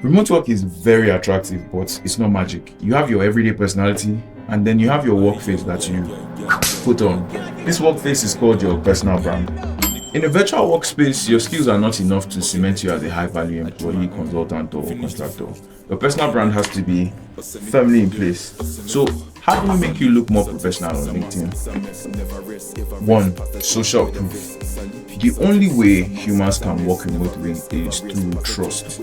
Remote work is very attractive, but it's not magic. You have your everyday personality, and then you have your work face that you put on. This work face is called your personal brand. In a virtual workspace, your skills are not enough to cement you as a high-value employee, consultant, or contractor. Your personal brand has to be firmly in place. So, how do we make you look more professional on LinkedIn? 1. Social proof. The only way humans can work remotely is through trust.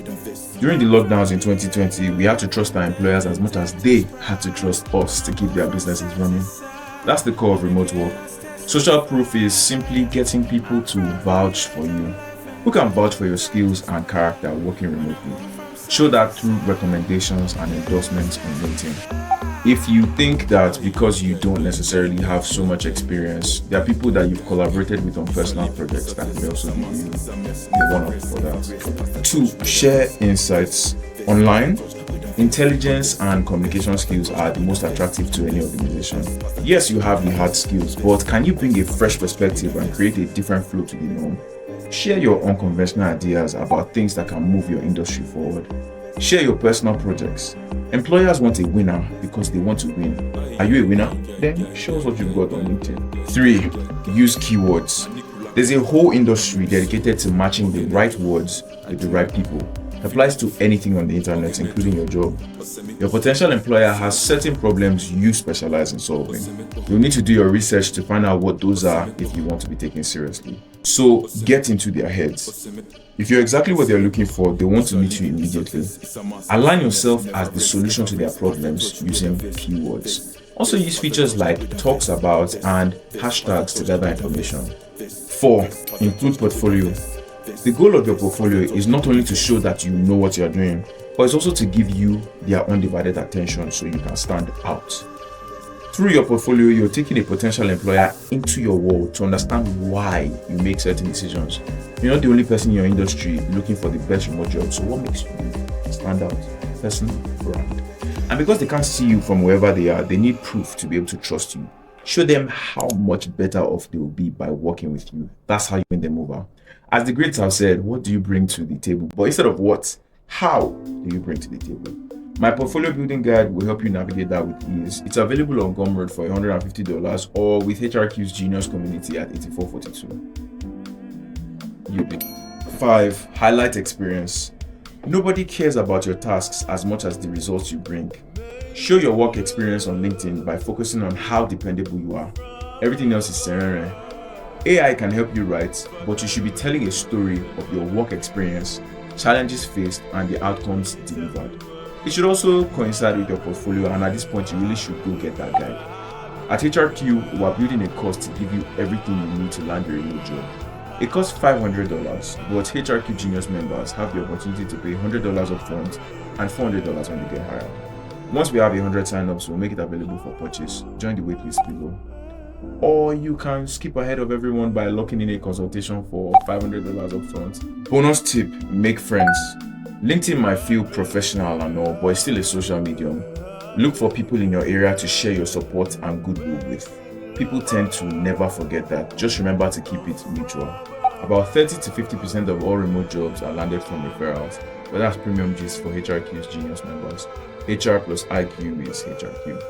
During the lockdowns in 2020, we had to trust our employers as much as they had to trust us to keep their businesses running. That's the core of remote work. Social proof is simply getting people to vouch for you. Who can vouch for your skills and character working remotely? Show that through recommendations and endorsements on LinkedIn. If you think that because you don't necessarily have so much experience, there are people that you've collaborated with on personal projects that may also give you the one-up for that. 2. Share insights. Online, intelligence and communication skills are the most attractive to any organization. Yes, you have the hard skills, but can you bring a fresh perspective and create a different flow to the norm? Share your unconventional ideas about things that can move your industry forward. Share your personal projects. Employers want a winner because they want to win. Are you a winner? Then show us what you've got on LinkedIn. 3. Use keywords. There's a whole industry dedicated to matching the right words with the right people. It applies to anything on the internet, including your job. Your potential employer has certain problems you specialize in solving. You'll need to do your research to find out what those are if you want to be taken seriously. So get into their heads. If you're exactly what they're looking for, they want to meet you immediately. Align yourself as the solution to their problems using keywords. Also use features like talks about and hashtags to gather information. 4. Include portfolio. The goal of your portfolio is not only to show that you know what you're doing, but it's also to give you their undivided attention so you can stand out. Through your portfolio, you're taking a potential employer into your world to understand why you make certain decisions. You're not the only person in your industry looking for the best remote job, so what makes you stand out? Person, brand. And because they can't see you from wherever they are, they need proof to be able to trust you. Show them how much better off they will be by working with you. That's how you win them over. As the greats have said, what do you bring to the table? But instead of what, how do you bring to the table? My portfolio building guide will help you navigate that with ease. It's available on Gumroad for $150 or with HRQ's Genius community at $84.42. 5. Highlight experience. Nobody cares about your tasks as much as the results you bring. Show your work experience on LinkedIn by focusing on how dependable you are. Everything else is serene. AI can help you write, but you should be telling a story of your work experience, challenges faced, and the outcomes delivered. It should also coincide with your portfolio, and at this point, you really should go get that guide. At HRQ, we are building a course to give you everything you need to land your remote job. It costs $500, but HRQ Genius members have the opportunity to pay $100 upfront and $400 when they get hired. Once we have 100 signups, we'll make it available for purchase. Join the waitlist below. Or you can skip ahead of everyone by locking in a consultation for $500 upfront. Bonus tip: make friends. LinkedIn might feel professional and all, but it's still a social medium. Look for people in your area to share your support and goodwill with. People tend to never forget that. Just remember to keep it mutual. About 30 to 50% of all remote jobs are landed from referrals, but that's premium gist for HRQ's Genius members. HR plus IQ is HRQ.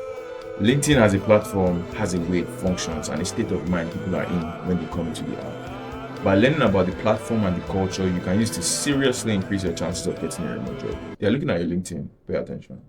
LinkedIn as a platform has a way it functions and a state of mind people are in when they come into the app. By learning about the platform and the culture, you can use to seriously increase your chances of getting a remote job. They are looking at your LinkedIn. Pay attention.